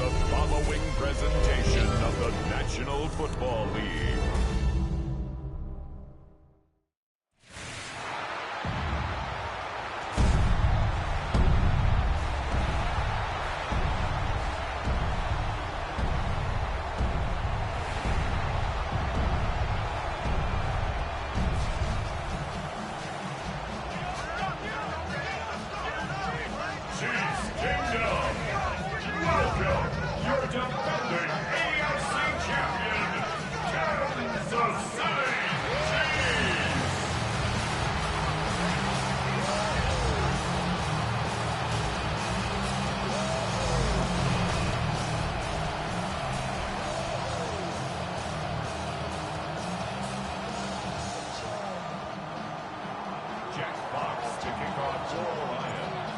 The following presentation of the National Football League.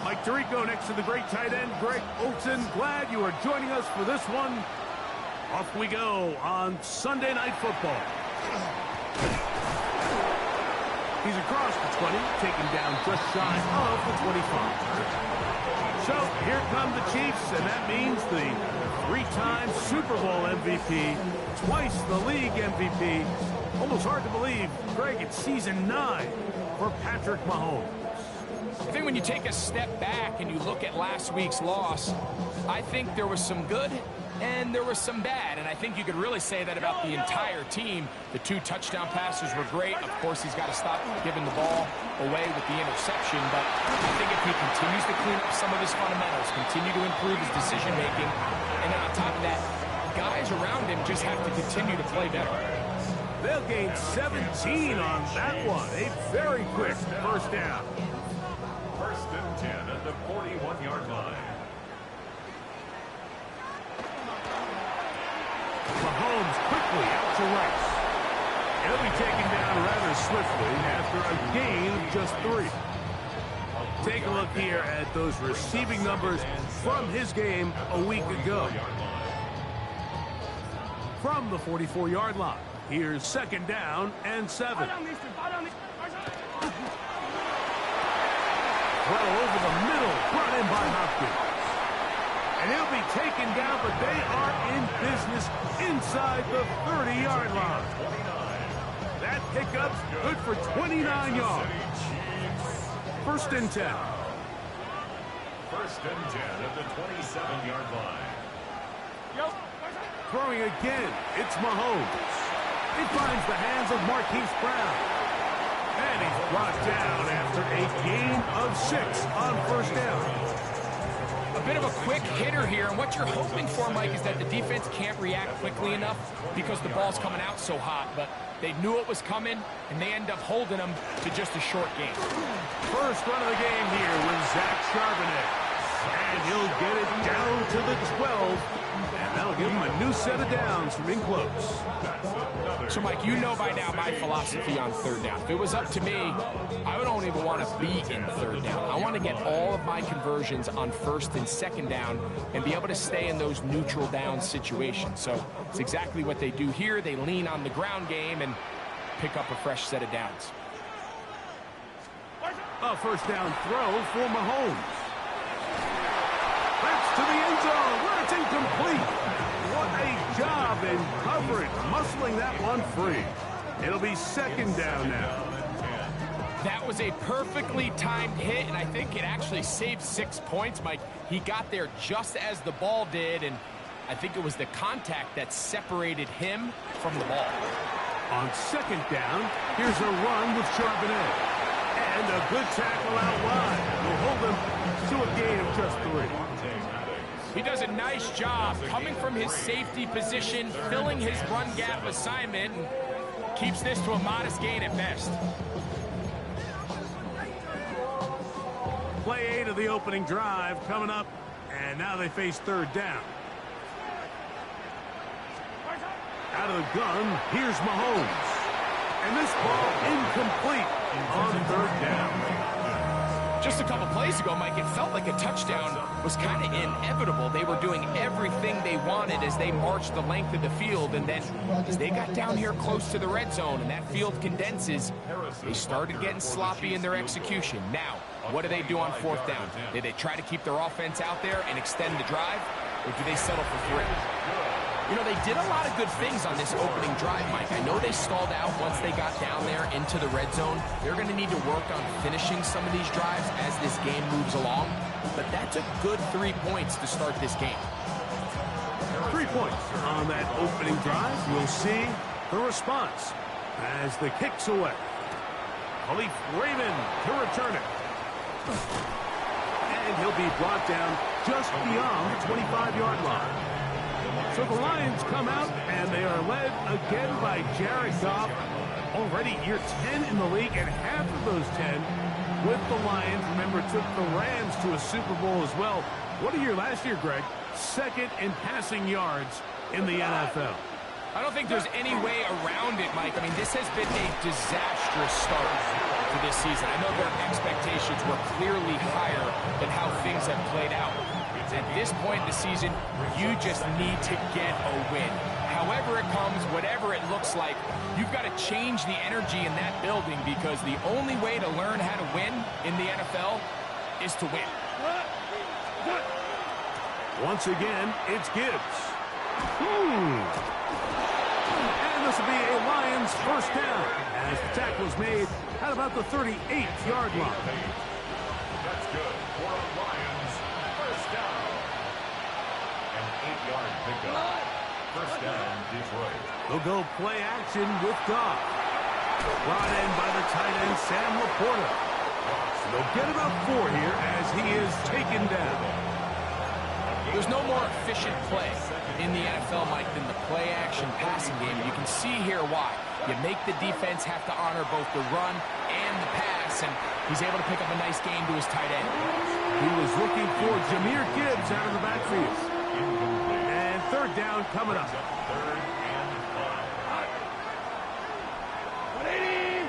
Mike Tirico next to the great tight end, Greg Olson. Glad you are joining us for this one. Off we go on Sunday Night Football. He's across the 20, taken down just shy of the 25. So here come the Chiefs, and that means the three-time Super Bowl MVP, twice the league MVP. Almost hard to believe, Greg, it's season 9 for Patrick Mahomes. I think when you take a step back and you look at last week's loss, I think there was some good and there was some bad. And I think you could really say that about the entire team. The 2 touchdown passes were great. Of course, he's got to stop giving the ball away with the interception. But I think if he continues to clean up some of his fundamentals, continue to improve his decision-making, and then on top of that, guys around him just have to continue to play better. They'll gain 17 on that one. A very quick first down. First and 10 at the 41-yard line. Mahomes quickly out to Rice. He'll be taken down rather swiftly after a gain of just 3. Take a look here at those receiving numbers from his game a week ago. From the 44-yard line, here's second down and 7. Throw over the middle, brought in by Hopkins. And he'll be taken down, but they are in business inside the 30-yard line. That pickup's good for 29 yards. First and 10. First and 10 at the 27-yard line. Throwing again, it's Mahomes. He finds the hands of Marquise Brown. And he's brought down after a gain of 6 on first down. A bit of a quick hitter here, and what you're hoping for, Mike, is that the defense can't react quickly enough because the ball's coming out so hot. But they knew it was coming, and they end up holding them to just a short game. First run of the game here with Zach Charbonnet. And he'll get it down to the 12. And that'll give him a new set of downs from in close. So, Mike, you know by now my philosophy on third down. If it was up to me, I don't even want to be in third down. I want to get all of my conversions on first and second down and be able to stay in those neutral down situations. So it's exactly what they do here. They lean on the ground game and pick up a fresh set of downs. A first down throw for Mahomes. That's to the end zone where it's incomplete. What a job in coverage, muscling that one free. It'll be second down now. That was a perfectly timed hit, and I think it actually saved 6 points, Mike. He got there just as the ball did, and I think it was the contact that separated him from the ball. On second down, here's a run with Charbonnet. And a good tackle out wide. Will hold him to a gain of just 3. He does a nice job coming from his safety position, filling his run gap assignment, and keeps this to a modest gain at best. Play 8 of the opening drive coming up, and now they face third down. Out of the gun, here's Mahomes. And this ball incomplete on third down. Just a couple plays ago, Mike, it felt like a touchdown was kind of inevitable. They were doing everything they wanted as they marched the length of the field, and then as they got down here close to the red zone and that field condenses, they started getting sloppy in their execution. Now, what do they do on fourth down? Did they try to keep their offense out there and extend the drive? or do they settle for 3? You know, they did a lot of good things on this opening drive, Mike. I know they stalled out once they got down there into the red zone. They're going to need to work on finishing some of these drives as this game moves along. But that's a good 3 points to start this game. 3 points on that opening drive. We'll see the response as the kick's away. Khalif Raymond to return it. And he'll be brought down just beyond the 25-yard line. So the Lions come out, and they are led again by Jared Goff. Already year 10 in the league, and half of those 10 with the Lions. Remember, took the Rams to a Super Bowl as well. What a year last year, Greg. Second in passing yards in the NFL. I don't think there's any way around it, Mike. I mean, this has been a disastrous start for this season. I know their expectations were clearly higher than how things have played out. At this point in the season, you just need to get a win. However it comes, whatever it looks like, you've got to change the energy in that building because the only way to learn how to win in the NFL is to win. Once again, it's Gibbs. And this will be a Lions first down as the tackle is made at about the 38-yard line. That's good for a Lions first down. An 8-yard pickup. First down, Detroit. They'll go play action with Goff. Brought in by the tight end, Sam Laporta. They'll get about 4 here as he is taken down. There's no more efficient play in the NFL, Mike, than the play-action passing game. You can see here why. You make the defense have to honor both the run and the pass, and he's able to pick up a nice gain to his tight end. He was looking for Jahmyr Gibbs out of the backfield. And third down coming up. Third and 5. 180.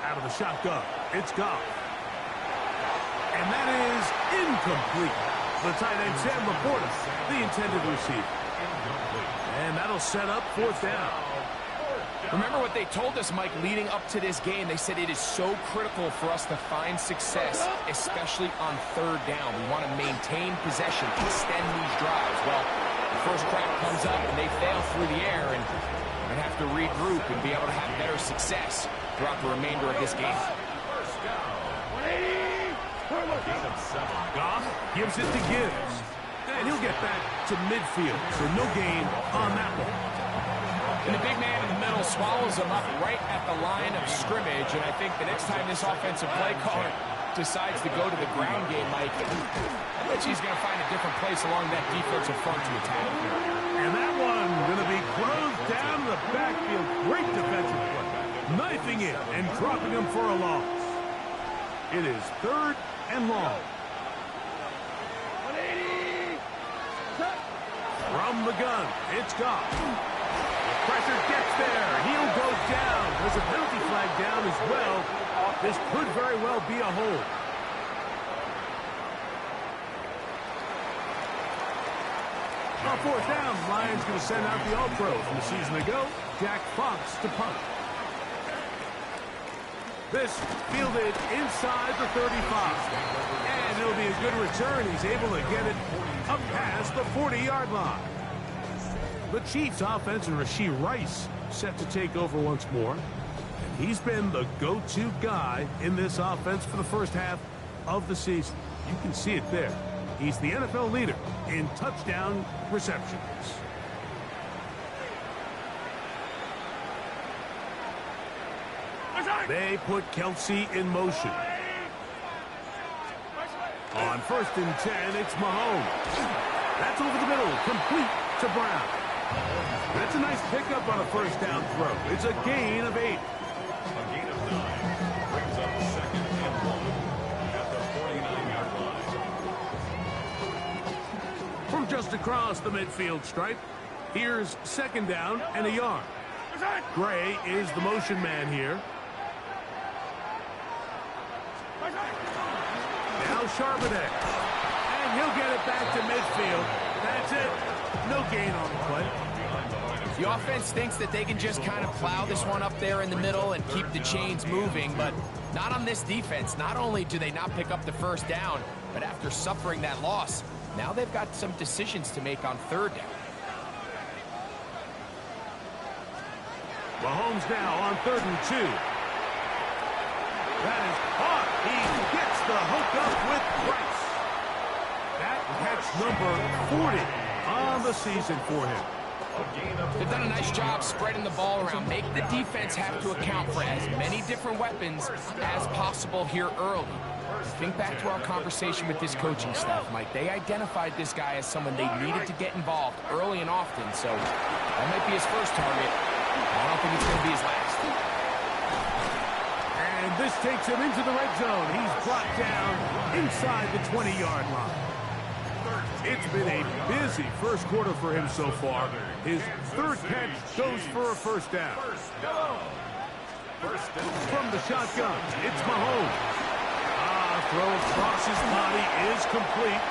Out of the shotgun, it's Goff. And that is incomplete. The tight end, Sam Laporta, the intended receiver. And that'll set up fourth down. Remember what they told us, Mike, leading up to this game. They said it is so critical for us to find success, especially on third down. We want to maintain possession, extend these drives. Well, the first crack comes up, and they fail through the air, and we're going to have to regroup and be able to have better success throughout the remainder of this game. First down. Goff gives it to Gibbs. And he'll get back to midfield, so no gain on that one. And the big man in the middle swallows him up right at the line of scrimmage, and I think the next time this offensive play caller decides to go to the ground game, Mike, I bet he's going to find a different place along that defensive front to attack. And that one going to be closed down to the backfield. Great defensive play. Knifing in and dropping him for a loss. It is third and long. 180. From the gun, it's Goff. The pressure gets there. Heel goes down. There's a penalty flag down as well. This could very well be a hold. On fourth down, Lions going to send out the All-Pro from the season ago, Jack Fox to punt. This fielded inside the 35. And it'll be a good return. He's able to get it up past the 40-yard line. The Chiefs offense and Rashee Rice set to take over once more. And he's been the go-to guy in this offense for the first half of the season. You can see it there. He's the NFL leader in touchdown receptions. They put Kelsey in motion. On 1st and 10, it's Mahomes. That's over the middle, complete to Brown. That's a nice pickup on a first down throw. It's a gain of 8. A gain of 9 brings up 2nd and 1 at the 49-yard line. From just across the midfield stripe, here's 2nd down and a yard. Gray is the motion man here. Now Charbonnet. And he'll get it back to midfield. That's it. No gain on the play. The offense thinks that they can just kind of plow this one up there in the middle and keep the chains moving, but not on this defense. Not only do they not pick up the first down, But after suffering that loss, now they've got some decisions to make on third down. Mahomes now on 3rd and 2. That is caught. He gets the hook up with Price. That catch number 40 on the season for him. They've done a nice job spreading the ball around. Make the defense have to account for as many different weapons as possible here early. Think back to our conversation with this coaching staff, Mike. They identified this guy as someone they needed to get involved early and often, so that might be his first target. I don't think it's going to be his last. And this takes him into the red zone. He's brought down inside the 20-yard line. It's been a busy first quarter for him so far. His third catch goes for a first down. From the shotgun, it's Mahomes. Throw across his body is complete.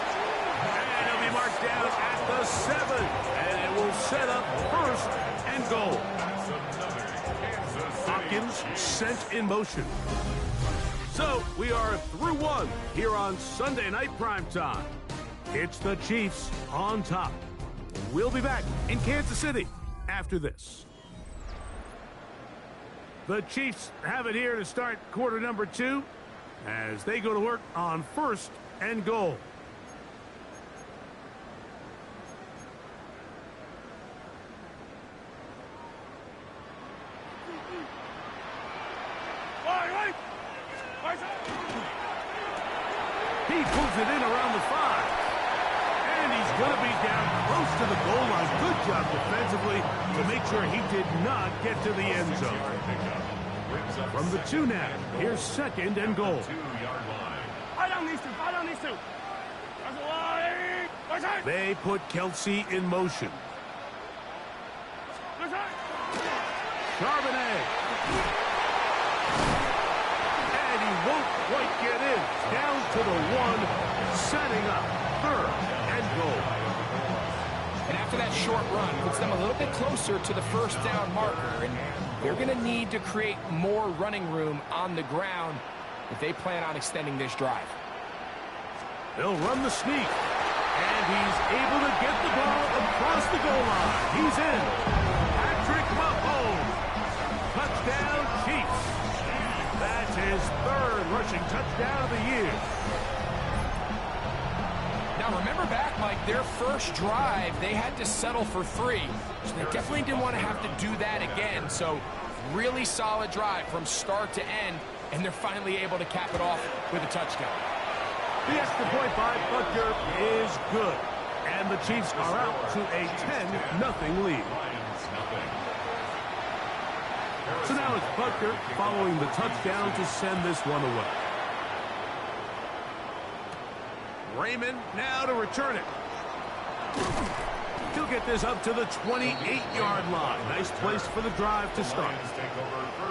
And he'll be marked down at the 7. And it will set up 1st and goal. Hopkins sent in motion. So we are through 1 here on Sunday Night Primetime. It's the Chiefs on top. We'll be back in Kansas City after this. The Chiefs have it here to start quarter number 2 as they go to work on 1st and goal. He pulls it in around the 5. And he's going to be down close to the goal line. Good job defensively to make sure he did not get to the end zone. From the 2 now, here's 2nd and goal. They put Kelsey in motion. Charbonnet. And he won't quite get in. Down to the 1, setting up 3rd and goal. And after that short run, puts them a little bit closer to the first down marker. And they're going to need to create more running room on the ground if they plan on extending this drive. They'll run the sneak. And he's able to get the ball across the goal line. He's in. Patrick Mahomes. Touchdown, Chiefs. That's his 3rd rushing touchdown of the year. Now, remember back, Mike, their first drive, they had to settle for 3. So they definitely didn't want to have to do that again. So, really solid drive from start to end, and they're finally able to cap it off with a touchdown. The extra point by Butker is good. And the Chiefs are out to a 10-0 lead. So now it's Butker following the touchdown to send this one away. Raymond now to return it. He'll get this up to the 28-yard line. Nice place for the drive to start.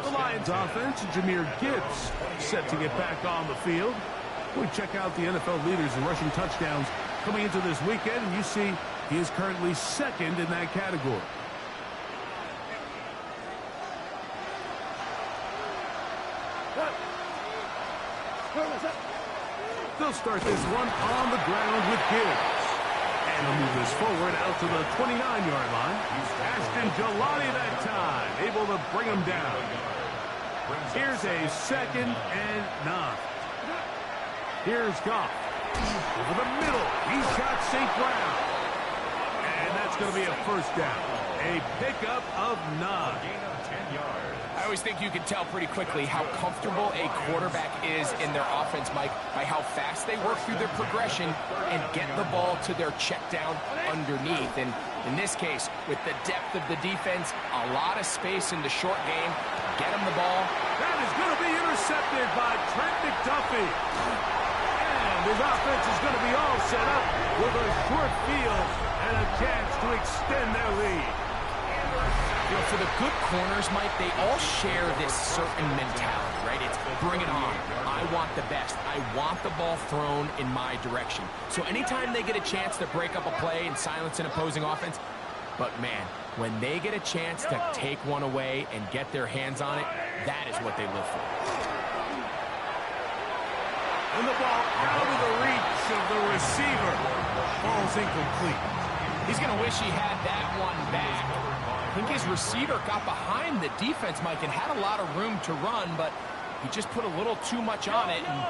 The Lions offense, Jahmyr Gibbs, set to get back on the field. We check out the NFL leaders in rushing touchdowns coming into this weekend, and you see he is currently 2nd in that category. They'll start this one on the ground with Gibbs. And he'll move this forward out to the 29-yard line. Ashton Jelani that time, able to bring him down. Here's a 2nd and 9. Here's Goff. Over the middle. He's got St. Brown. And that's going to be a first down. A pickup of 9. I always think you can tell pretty quickly how comfortable a quarterback is in their offense, Mike, by how fast they work through their progression and get the ball to their check down underneath. And in this case, with the depth of the defense, a lot of space in the short game, get him the ball. That is going to be intercepted by Trent McDuffie. And his offense is going to be all set up with a short field and a chance to extend their lead. You know, for the good corners, Mike, they all share this certain mentality, right? It's bring it on. I want the best. I want the ball thrown in my direction. So anytime they get a chance to break up a play and silence an opposing offense, but man, when they get a chance to take one away and get their hands on it, that is what they live for. And the ball out of the reach of the receiver. Ball's incomplete. He's going to wish he had that one back. I think his receiver got behind the defense, Mike, and had a lot of room to run, but he just put a little too much on it, and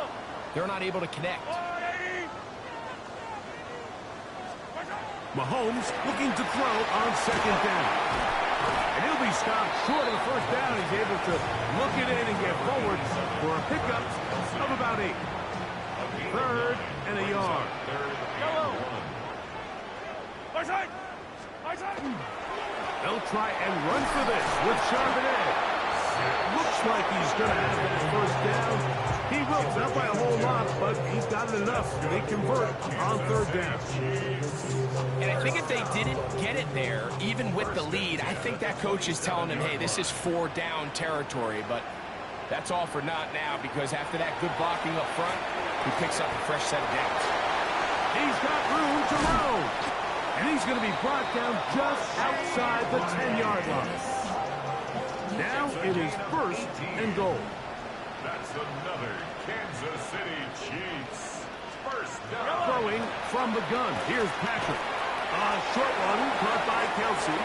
they're not able to connect. Mahomes looking to throw on second down. And he'll be stopped short of the first down. He's able to look it in and get forward for a pickup of about 8. Third and a yard. They'll try and run for this with Charbonnet. Looks like he's going to have that first down. He will, not by a whole lot, but he's got it enough. They convert on third down. And I think if they didn't get it there, even with the lead, I think that coach is telling him, hey, this is 4-down territory. But that's all for naught now, because after that good blocking up front, he picks up a fresh set of downs. He's got room to roam. And he's going to be brought down just outside the 10-yard line. Now it is first and goal. That's another Kansas City Chiefs. First down. Throwing from the gun. Here's Patrick. A short one caught by Kelsey.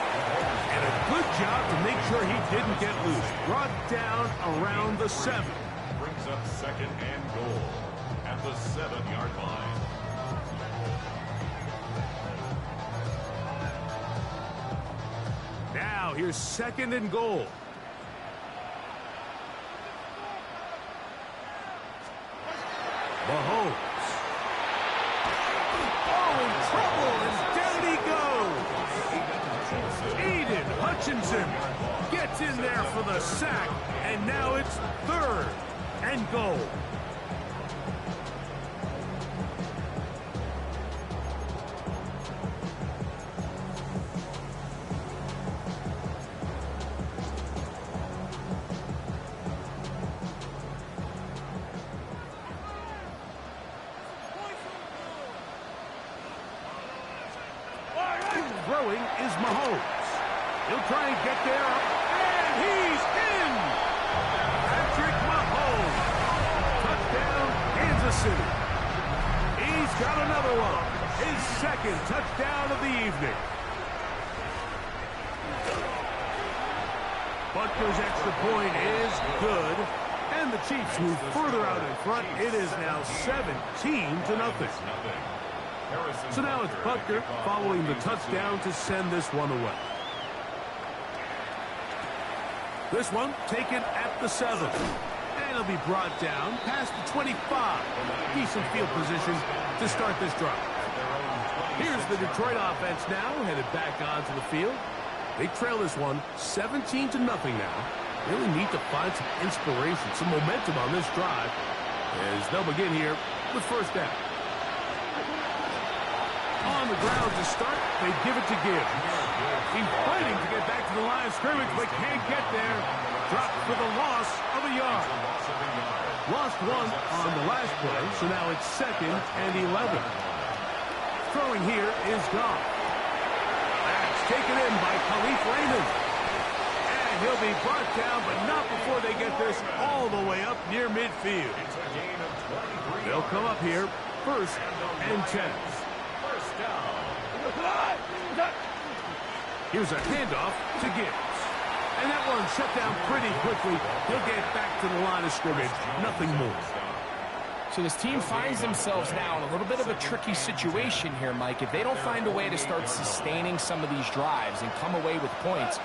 And a good job to make sure he didn't get loose. Brought down around the 7. Brings up second and goal at the 7-yard line. Now here's second and goal. Mahomes. Oh, in trouble, and down he goes. Aiden Hutchinson gets in there for the sack, and now it's third and goal. Throwing is Mahomes. He'll try and get there, and he's in! Patrick Mahomes. Touchdown, Kansas City. He's got another one. His second touchdown of the evening. Butker's extra point is good, and the Chiefs move further out in front. It is now 17-0. So now it's Butker following the touchdown to send this one away. This one taken at the 7. And it'll be brought down past the 25. Decent field position to start this drive. Here's the Detroit offense now, headed back onto the field. They trail this one 17-0 now. Really need to find some inspiration, some momentum on this drive, as they'll begin here with first down. On the ground to start, they give it to Gibbs. He's fighting to get back to the line of scrimmage, but can't get there. Dropped for the loss of a yard. Lost one on the last play, so now it's second and 11. Throwing here is Goff. That's taken in by Khalif Raymond. And he'll be brought down, but not before they get this all the way up near midfield. They'll come up here, first and 10. Here's a handoff to Gibbs. And that one shut down pretty quickly. He'll get back to the line of scrimmage. Nothing more. So this team finds themselves now in a little bit of a tricky situation here, Mike. If they don't find a way to start sustaining some of these drives and come away with points,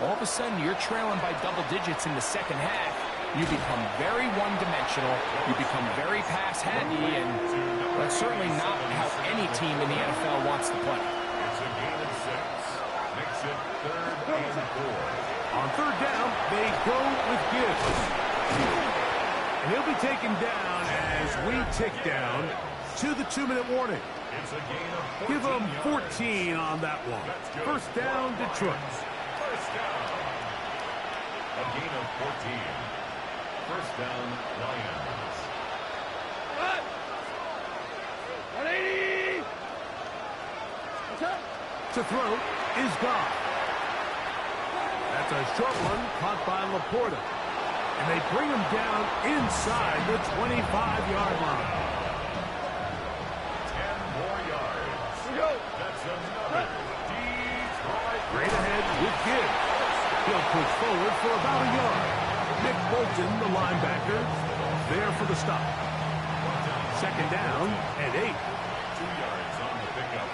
all of a sudden you're trailing by double digits in the second half. You become very one-dimensional. You become very pass-heavy, and that's certainly not how any team in the NFL wants to play. It's a gain of 6. Makes it third and 4. On third down, they go with Gibbs. And he'll be taken down as we tick down to the 2-minute warning. It's a gain of 14. Give them 14 on that one. First down, Detroit. First down. A gain of 14. First down, Lions. To throw is Goff. That's a short one caught by Laporta. And they bring him down inside the 25-yard line. 10 more yards. That's another deep right. Straight ahead with Gibbs. He'll push forward for about a yard. Nick Bolton, the linebacker, there for the stop. Second down and 8. 2 yards on the pickup.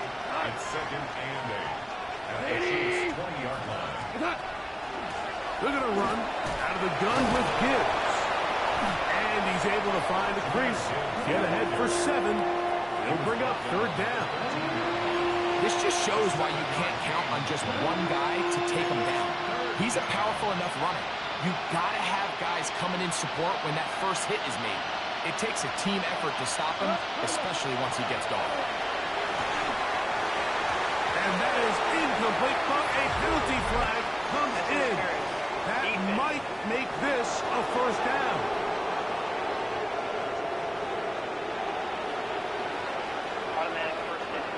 It's second and 8. At the Chiefs' 20-yard line. They're going to run out of the gun with Gibbs. And he's able to find a crease. Get ahead for 7. He'll bring up third down. This just shows why you can't count on just one guy to take him down. He's a powerful enough runner. You got to have guys coming in support when that first hit is made. It takes a team effort to stop him, especially once he gets going. And that is incomplete, but a penalty flag comes in. That might make this a first down. Automatic first down.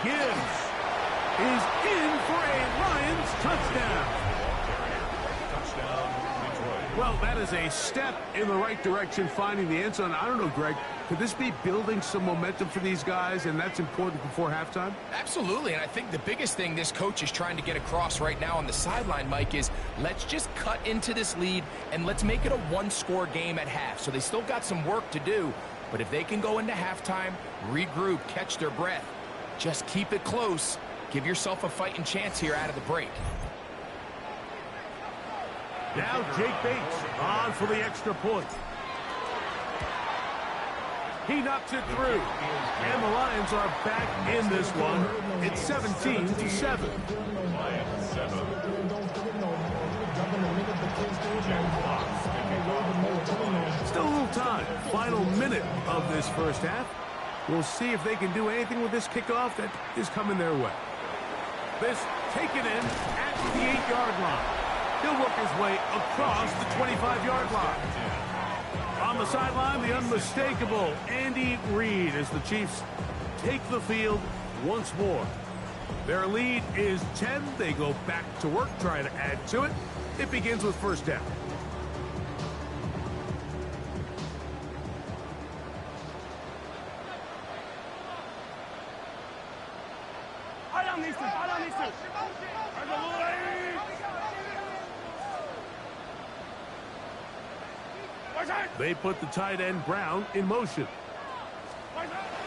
Gibbs is in for a Lions touchdown. Well, that is a step in the right direction, finding the end zone. I don't know, Greg, could this be building some momentum for these guys, and that's important before halftime? Absolutely, and I think the biggest thing this coach is trying to get across right now on the sideline, Mike, is let's just cut into this lead, and let's make it a one-score game at half. So they still got some work to do, but if they can go into halftime, regroup, catch their breath, just keep it close, give yourself a fighting chance here out of the break. Now Jake Bates on for the extra point. He knocks it through. And the Lions are back in this one. It's 17-7. Lions 7. Still a little time. Final minute of this first half. We'll see if they can do anything with this kickoff that is coming their way. This taken in at the 8-yard line. He'll work his way across the 25-yard line. On the sideline, the unmistakable Andy Reid as the Chiefs take the field once more. Their lead is 10. They go back to work, trying to add to it. It begins with first down. They put the tight end Brown in motion.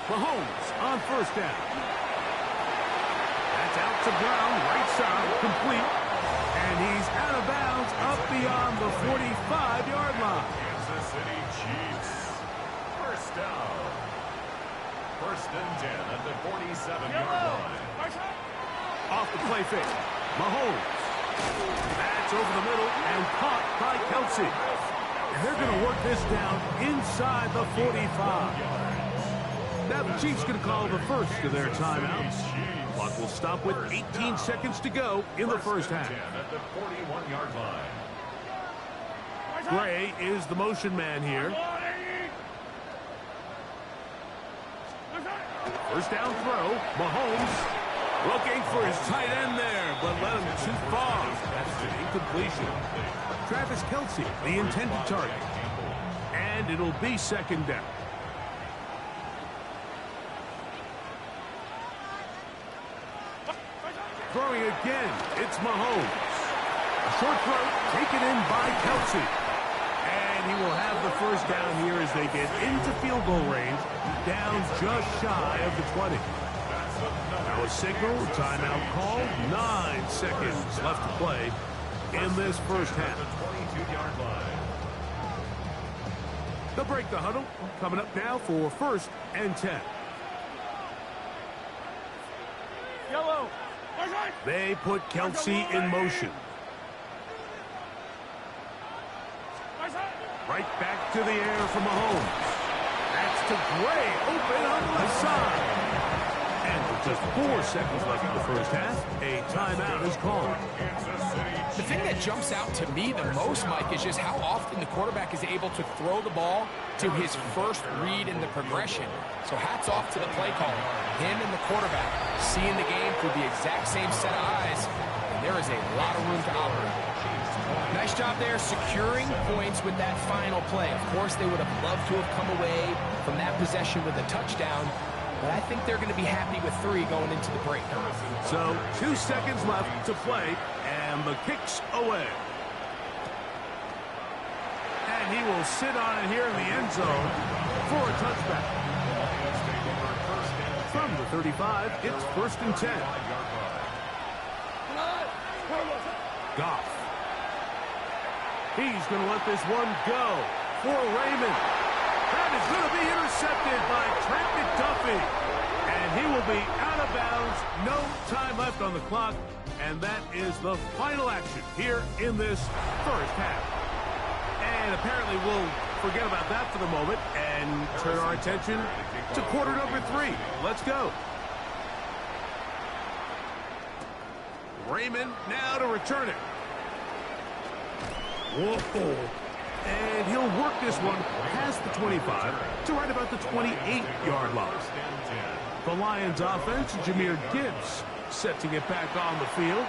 Mahomes on first down. That's out to Brown, right side, complete. And he's out of bounds up beyond the 45-yard line. Kansas City Chiefs. First down. First and 10 at the 47-yard line. Off the play fake. Mahomes. That's over the middle and caught by Kelsey. And they're going to work this down inside the 45. Now the Chiefs going to call the first of their timeouts. Clock will stop with 18 seconds to go in the first half. At the 41-yard line. Gray is the motion man here. First down throw. Mahomes looking for his tight end there, but let him too far. That's an incompletion. Travis Kelsey, the intended target. And it'll be second down. Throwing again, it's Mahomes. A short throw taken in by Kelsey. And he will have the first down here as they get into field goal range, down just shy of the 20. Now a signal, timeout call, 9 seconds left to play in this first half. They'll break the huddle. Coming up now for first and 10. Yellow. They put Kelsey in motion. Right back to the air for Mahomes. That's to Gray, open on the left side. And the just 4 seconds left in the first half. A timeout is called. The thing that jumps out to me the most, Mike, is just how often the quarterback is able to throw the ball to his first read in the progression. So hats off to the play caller. Him and the quarterback seeing the game through the exact same set of eyes. And there is a lot of room to operate. Nice job there securing points with that final play. Of course, they would have loved to have come away from that possession with a touchdown. But I think they're going to be happy with 3 going into the break. So 2 seconds left to play, and the kick's away. And he will sit on it here in the end zone for a touchback. From the 35, it's 1st and 10. Goff. He's going to let this one go for Raymond. That is going to be intercepted by Trent McDuffie. And he will be out of bounds. No time left on the clock. And that is the final action here in this first half. And apparently we'll forget about that for the moment and turn our attention to quarter number 3. Let's go. Raymond now to return it. Whoa. And he'll work this one past the 25 to right about the 28-yard line. The Lions offense, Jahmyr Gibbs, set to get back on the field.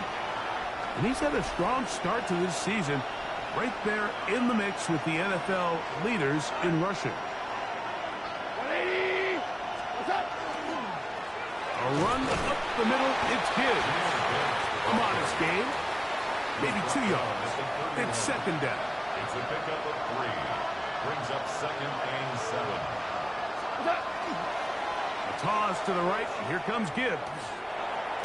And he's had a strong start to this season, right there in the mix with the NFL leaders in rushing. A run up the middle, it's Gibbs. A modest game, maybe 2 yards. It's 2nd down. It's a pickup of 3. Brings up 2nd and 7. A toss to the right. Here comes Gibbs.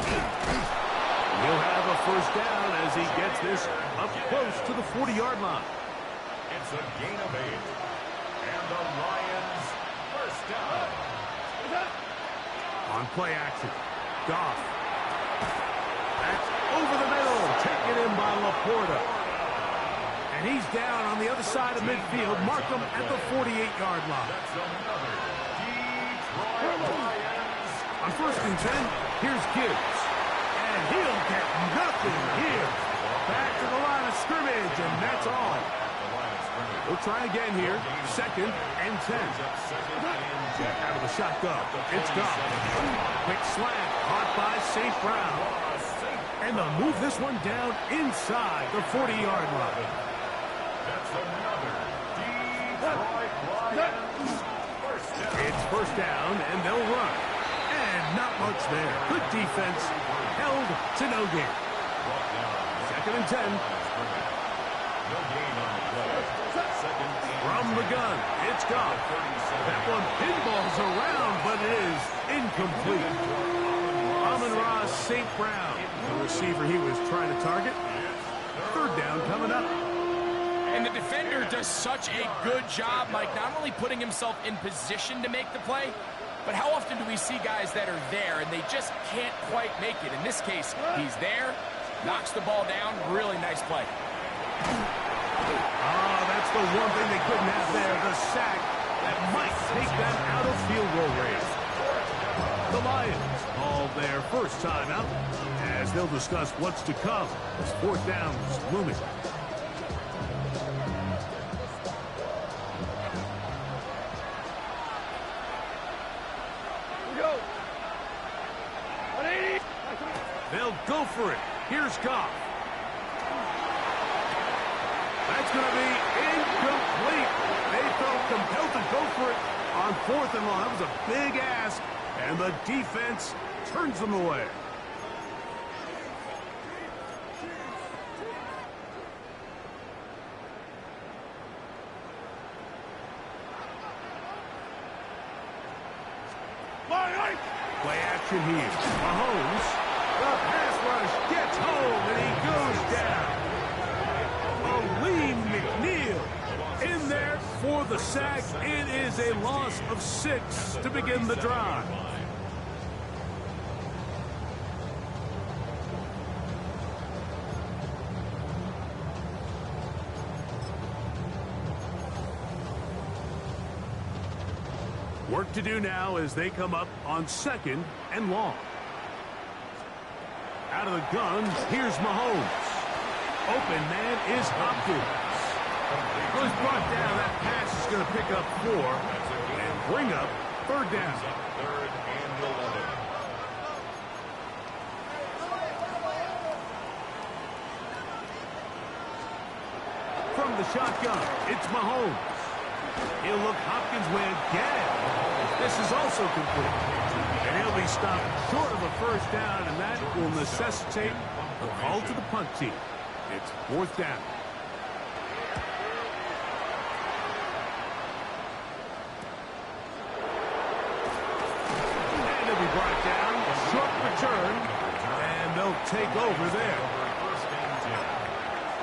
He'll have a 1st down as he gets this up close to the 40-yard line. It's a gain of 8. And the Lions 1st down. On play action. Goff. That's over the middle. Taken in by Laporta. And he's down on the other side of midfield. Mark him at the 48-yard line. That's another Detroit Lions. On 1st and 10, here's Gibbs. And he'll get nothing here. Back to the line of scrimmage, and that's all. We'll try again here. 2nd and 10. Out of the shotgun. It's Goff. Quick slant. Caught by St. Brown. And they'll move this one down inside the 40-yard line. That's another Detroit Lions 1st down. It's 1st down, and they'll run. And not much there. Good defense. Held to no gain. 2nd and 10. No gain on the play. 2nd and From the gun, it's Goff. That one pinballs around, but it is incomplete. Amon-Ra St. Brown, the receiver he was trying to target. 3rd down coming up. And the defender does such a good job, Mike, not only putting himself in position to make the play, but how often do we see guys that are there and they just can't quite make it? In this case, he's there, knocks the ball down, really nice play. That's the one thing they couldn't have there, the sack that might take them out of field goal range. The Lions call their 1st time out as they'll discuss what's to come as 4th down is looming. They'll go for it. Here's Goff. That's going to be incomplete. They felt compelled to go for it on 4th and long. That was a big ask, and the defense turns them away. Play action here. Mahomes. The pass rush gets home, and he goes down. Aleem McNeil in there for the sack. It is a loss of 6 to begin the drive. Work to do now as they come up on 2nd and long. Out of the guns, here's Mahomes. Open man is Hopkins. Well, he's brought down. That pass is going to pick up 4 and bring up third down. Third and 11. From the shotgun, it's Mahomes. He'll look Hopkins' way again. This is also complete. And he'll be stopped short of a first down, and that will necessitate a call to the punt team. It's fourth down. And he'll be brought down. A short return, and they'll take over there. First and 10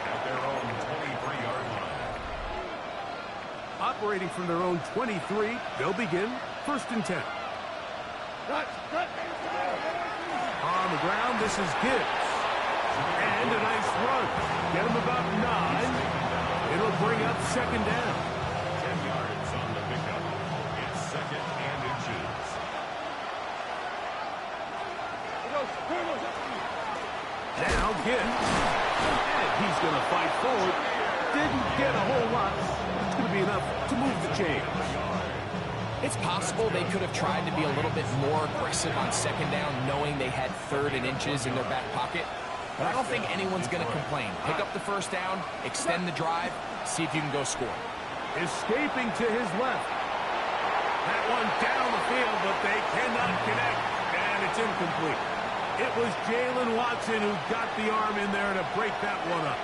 at their own 23-yard line. Operating from their own 23, they'll begin first and 10. On the ground, this is Gibbs. And a nice run. Get him about 9. It'll bring up second down. 10 yards on the pickup. It's second and inches. Now Gibbs. And he's going to fight forward. Didn't get a whole lot. It's going to be enough to move the chain. It's possible they could have tried to be a little bit more aggressive on second down, knowing they had third and inches in their back pocket. But I don't think anyone's going to complain. Pick up the first down, extend the drive, see if you can go score. Escaping to his left. That one down the field, but they cannot connect. And it's incomplete. It was Jalen Watson who got the arm in there to break that one up.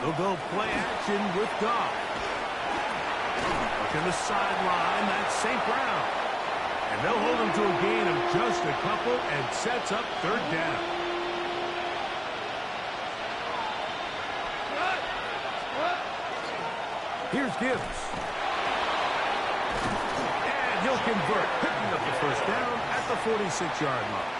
They'll go play action with Goff. Look in the sideline, that's St. Brown. And they'll hold him to a gain of just a couple and sets up third down. Here's Gibbs. And he'll convert, picking up the first down at the 46-yard line.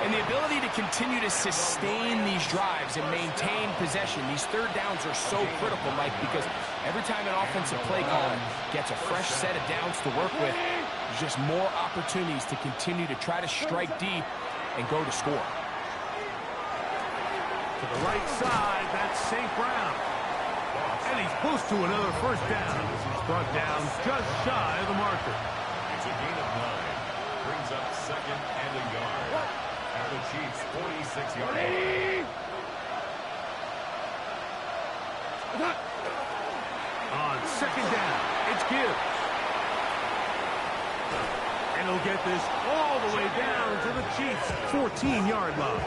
And the ability to continue to sustain these drives and maintain possession, these third downs are so critical, Mike, because every time an offensive play caller gets a fresh set of downs to work with, there's just more opportunities to continue to try to strike deep and go to score. To the right side, that's St. Brown. And he's close to another first down as he's brought down just shy of the marker. It's a gain of 9. Brings up second and a yard. At the Chiefs' 46-yard line. On second down, it's Gibbs. And he'll get this all the way down to the Chiefs' 14-yard line.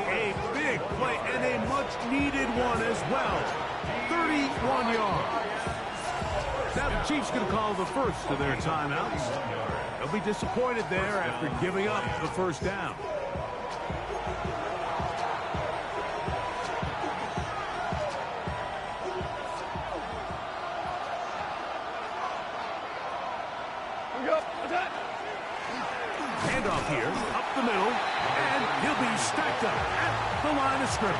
A big play and a much-needed one as well. 31 yards. Now the Chiefs going to call the first of their timeouts. They'll be disappointed there after giving up the first down. Handoff here, up the middle, and he'll be stacked up at the line of scrimmage.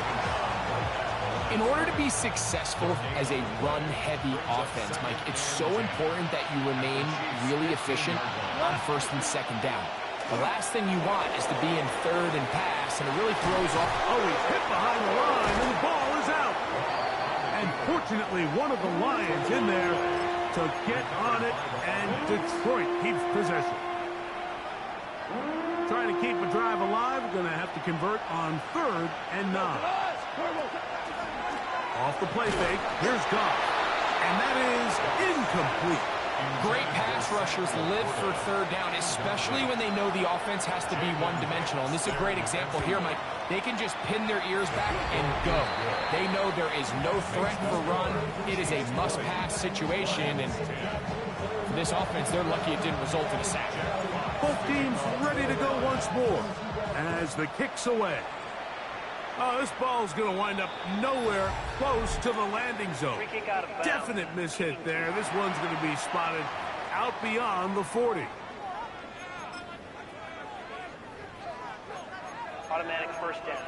In order to be successful as a run-heavy offense, Mike, it's so important that you remain really efficient on first and second down. The last thing you want is to be in third and pass, and it really throws off. Oh, he's hit behind the line, and the ball is out. And fortunately, one of the Lions in there to get on it, and Detroit keeps possession. Trying to keep a drive alive, going to have to convert on third and 9. Off the play fake, here's Goff. And that is incomplete. Great pass rushers live for third down, especially when they know the offense has to be one-dimensional. And this is a great example here, Mike. They can just pin their ears back and go. They know there is no threat for run. It is a must-pass situation. And for this offense, they're lucky it didn't result in a sack. Both teams ready to go once more as the kick's away. Oh, this ball's going to wind up nowhere close to the landing zone. Free kick out of bounds. Definite mishit there. This one's going to be spotted out beyond the 40. Automatic first down.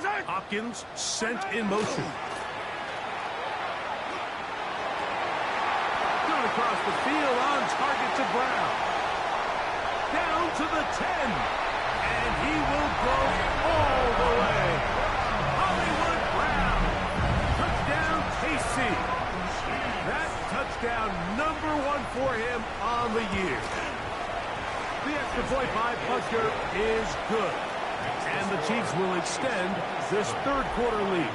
Hopkins sent in motion. Going across the field on target to Brown. Down to the 10. And he will go all the way. Hollywood Brown. Touchdown, KC. That touchdown #1 for him on the year. The extra point by Butker is good. And the Chiefs will extend this third quarter lead.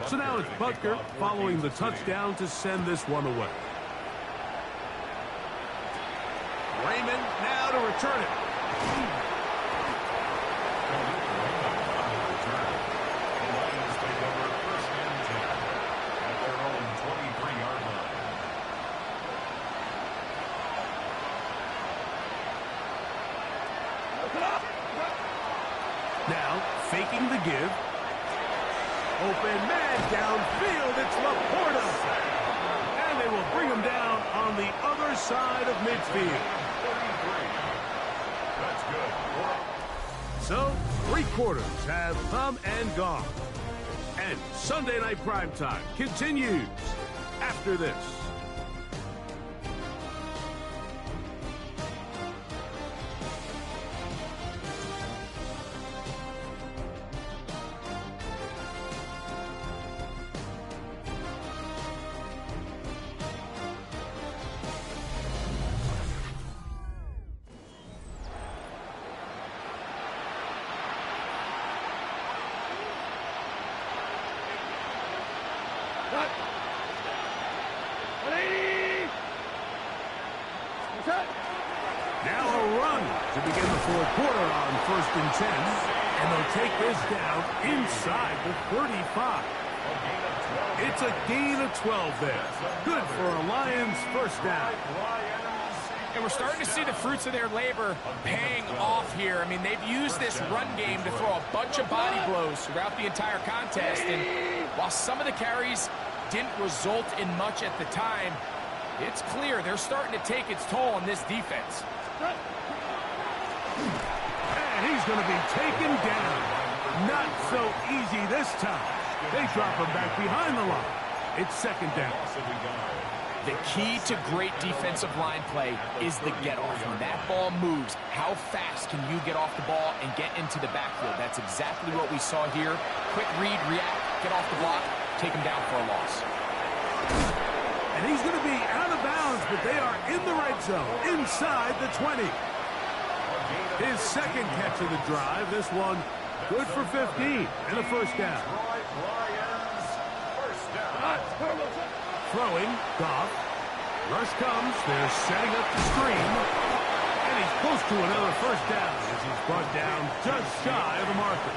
So now it's Butker following the touchdown to send this one away. Raymond now to return it. Now, faking the give. Open man downfield. It's Laporta. And they will bring him down on the other side of midfield. That's good. So, 3 quarters have come and gone. And Sunday Night Primetime continues after this. Now a run to begin the fourth quarter on 1st and 10. And they'll take this down inside the 35. It's a gain of 12 there. Good for a Lions first down. And we're starting to see the fruits of their labor paying off here. I mean, they've used this run game to throw a bunch of body blows throughout the entire contest. And while some of the carries didn't result in much at the time, it's clear they're starting to take its toll on this defense. And he's going to be taken down. Not so easy this time. They drop him back behind the line. It's 2nd down. The key to great defensive line play is the get-off. When that ball moves, how fast can you get off the ball and get into the backfield? That's exactly what we saw here. Quick read, react, get off the block, take him down for a loss. And he's going to be out of bounds, but they are in the red zone, inside the 20. His 2nd catch of the drive. This one good for 15 and a first down. Throwing, Goff. Rush comes. They're setting up the screen. And he's close to another first down as he's brought down just shy of the marker.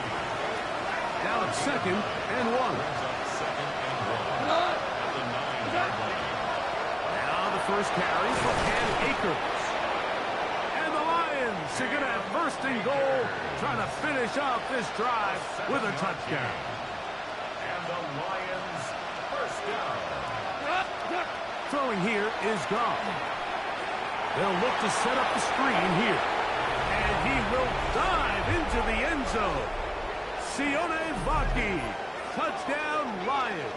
Now it's 2nd and 1. Now the first carry for Cam Akers. And the Lions are going to have 1st and goal, trying to finish off this drive with a touchdown. And the Lions first down. Throwing here is Goff. They'll look to set up the screen here. And he will dive into the end zone. Sione Vaki. Touchdown, Lions.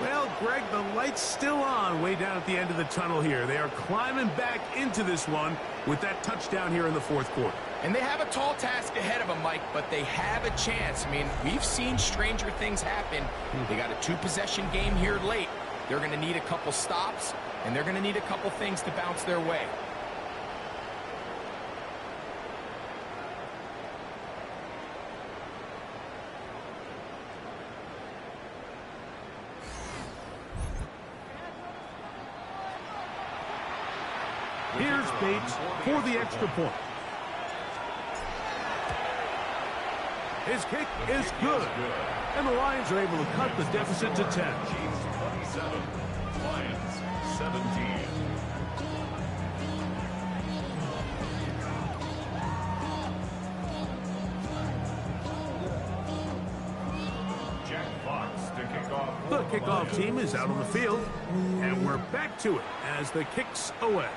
Well, Greg, the light's still on way down at the end of the tunnel here. They are climbing back into this one with that touchdown here in the 4th quarter. And they have a tall task ahead of them, Mike, but they have a chance. I mean, we've seen stranger things happen. They got a 2-possession game here late. They're going to need a couple stops, and they're going to need a couple things to bounce their way. Here's Bates for the extra point. His kick is good. And the Lions are able to cut the deficit to 10. Chiefs 27, Lions 17. The kick kickoff team is out on the field, and we're back to it as the kick's away.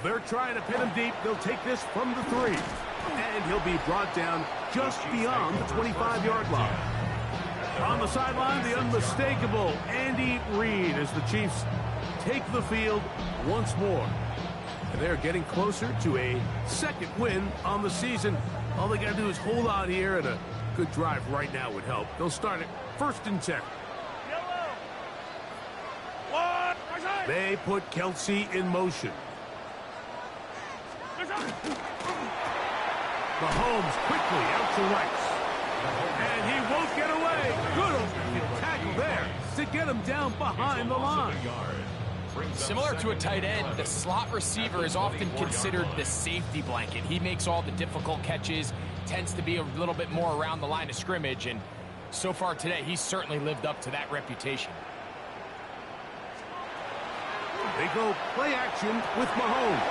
They're trying to pin him deep. They'll take this from the 3. And he'll be brought down just beyond the 25-yard line. On the sideline, the unmistakable Andy Reid as the Chiefs take the field once more. And they're getting closer to a second win on the season. All they got to do is hold on here, and a good drive right now would help. They'll start it 1st and 10. They put Kelsey in motion. Mahomes quickly out to right. And he won't get away. Good open tackle there to get him down behind the line. Similar to a tight end, the slot receiver is often considered the safety blanket. He makes all the difficult catches, tends to be a little bit more around the line of scrimmage, and so far today, he's certainly lived up to that reputation. They go play action with Mahomes.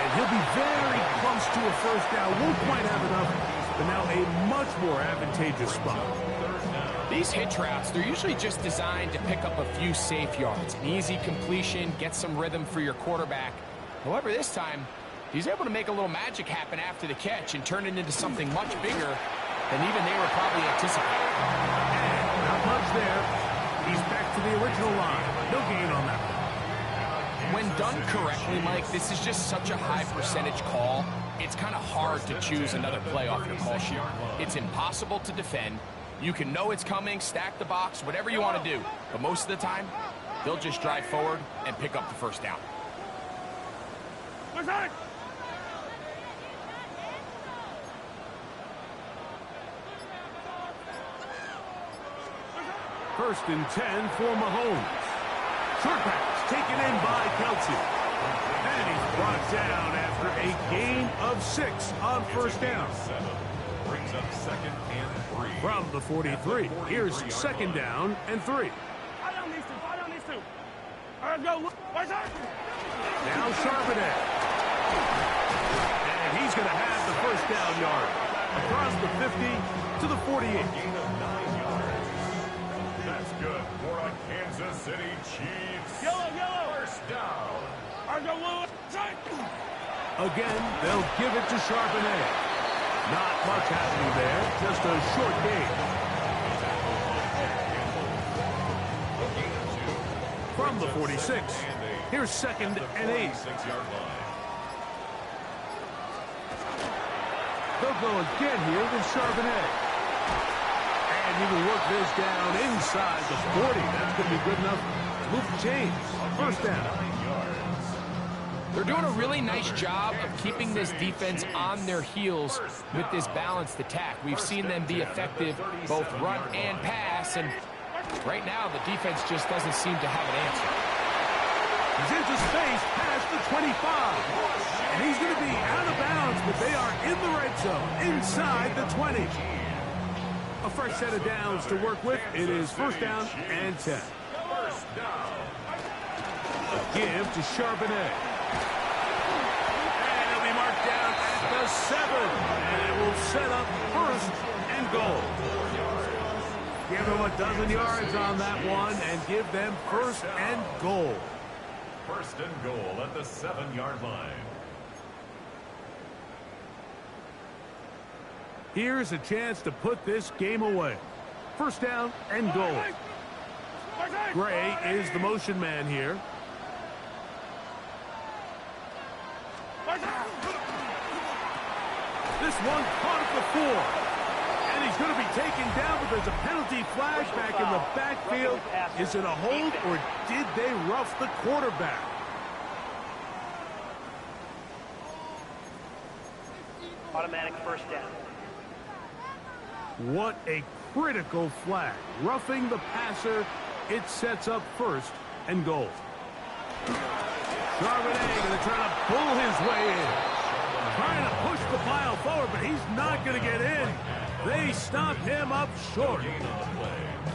And he'll be very close to a first down. Won't quite have enough, but now a much more advantageous spot. These hitch routes, they're usually just designed to pick up a few safe yards. An easy completion, get some rhythm for your quarterback. However, this time, he's able to make a little magic happen after the catch and turn it into something much bigger than even they were probably anticipating. And not much there. He's back to the original line. No gain on that one. When done correctly, Mike, this is just such a high percentage call. It's kind of hard to choose another play off your call sheet. It's impossible to defend. You can know it's coming, stack the box, whatever you want to do. But most of the time, they'll just drive forward and pick up the first down. First and 10 for Mahomes. Short pass taken in by Kelsey. And he's brought down after a gain of 6 on first down. Brings up 2nd and 3. From the 43, here's 2nd down and 3. Now Charbonnet. And he's going to have the first down yard. Across the 50 to the 48. Gain of 9 yards. That's good for a Kansas City Chiefs. First down. Again, they'll give it to Charbonnet. Not much happening there, just a short gain. From the 46, here's 2nd and 8. 6-yard line. They'll go again here with Charbonnet. And he will work this down inside the 40. That's going to be good enough to move the chains. First down. They're doing a really nice job of keeping this defense on their heels with this balanced attack. We've seen them be effective both run and pass, and right now the defense just doesn't seem to have an answer. He's into space past the 25. And he's going to be out of bounds, but they are in the red zone, inside the 20. A fresh set of downs to work with. It is first down and 10. Give to Charbonnet. And he'll be marked down at the 7. And it will set up 1st and goal. Give them a dozen yards on that one and give them 1st and goal. 1st and goal at the 7-yard line. Here's a chance to put this game away. First down and goal. Gray is the motion man here. This one caught at the 4. And he's going to be taken down, but there's a penalty flag back in the backfield. Is it a hold, or did they rough the quarterback? Automatic first down. What a critical flag. Roughing the passer, it sets up 1st and goal. Charbonnet going to try to pull his way in. Trying to push the pile forward, but he's not going to get in. They stop him up short.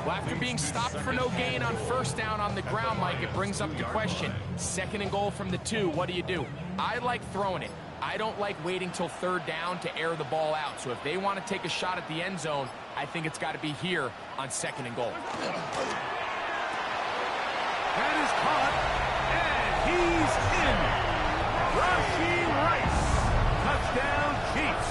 Well, after being stopped for no gain on first down on the ground, Mike, it brings up the question. 2nd and goal from the 2, what do? I like throwing it. I don't like waiting till 3rd down to air the ball out. So if they want to take a shot at the end zone, I think it's got to be here on 2nd and goal. That is caught, and he's in. Rashee Rice, touchdown Chiefs.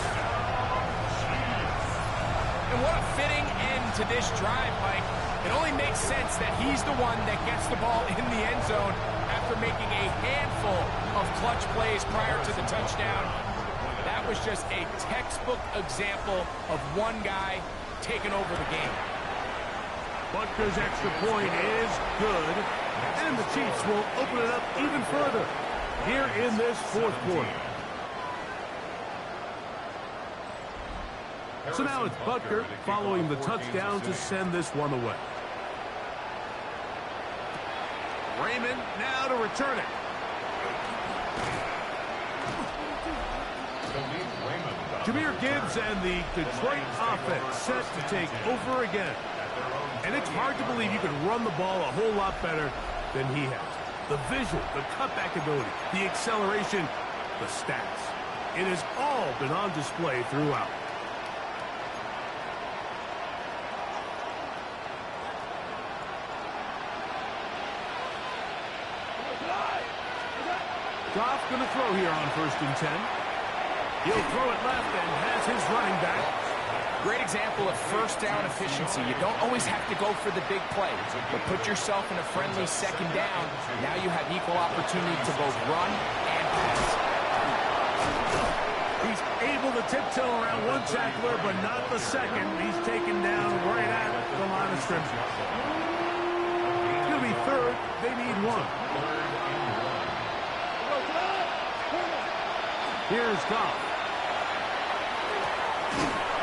And what a fitting end to this drive, Mike. It only makes sense that he's the one that gets the ball in the end zone after making a handful of clutch plays prior to the touchdown. That was just a textbook example of one guy taking over the game. Butker's extra point is good, and the Chiefs will open it up even further here in this 4th quarter. So now it's Butker following the touchdown to send this one away. Raymond now to return it. Jahmyr Gibbs and the Detroit offense set to take over again. And it's hard to believe you can run the ball a whole lot better than he has. The vision, the cutback ability, the acceleration, the stats. It has all been on display throughout. Goff going to throw here on 1st and 10. He'll throw it left and has his running back. Great example of 1st down efficiency. You don't always have to go for the big play, but put yourself in a friendly 2nd down. Now you have equal opportunity to both run and pass. He's able to tiptoe around one tackler, but not the second. He's taken down right at the line of scrimmage. It's going to be 3rd. They need 1. Here's Goff.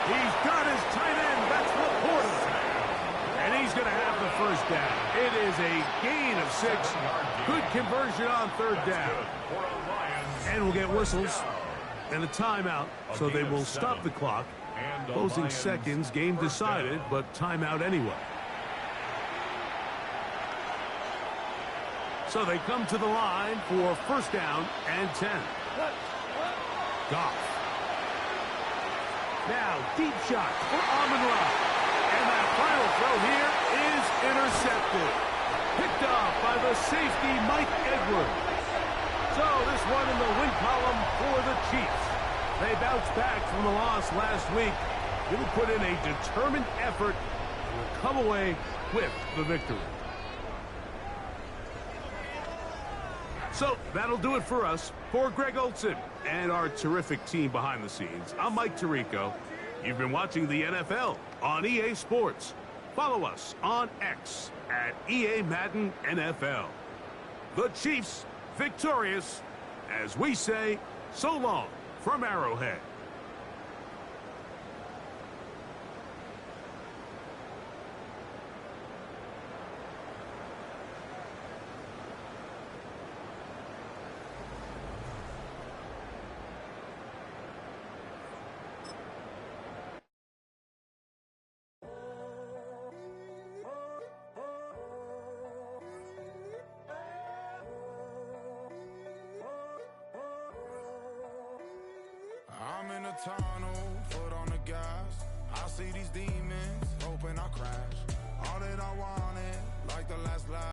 He's got his tight end. That's Laporta. And he's going to have the 1st down. It is a gain of 6. Good conversion on 3rd down. And we'll get whistles and a timeout, so they will stop the clock. Closing seconds, game decided, but timeout anyway. So they come to the line for 1st down and 10. Goff. Now, deep shot for Amon-Ra. And that final throw here is intercepted. Picked off by the safety, Mike Edwards. So this one in the win column for the Chiefs. They bounced back from the loss last week. They'll put in a determined effort and will come away with the victory. So that'll do it for us. For Greg Olson and our terrific team behind the scenes, I'm Mike Tirico. You've been watching the NFL on EA Sports. Follow us on X at EA Madden NFL. The Chiefs victorious, as we say, so long from Arrowhead. I'm in a tunnel, foot on the gas. I see these demons, hoping I crash. All that I wanted, like the last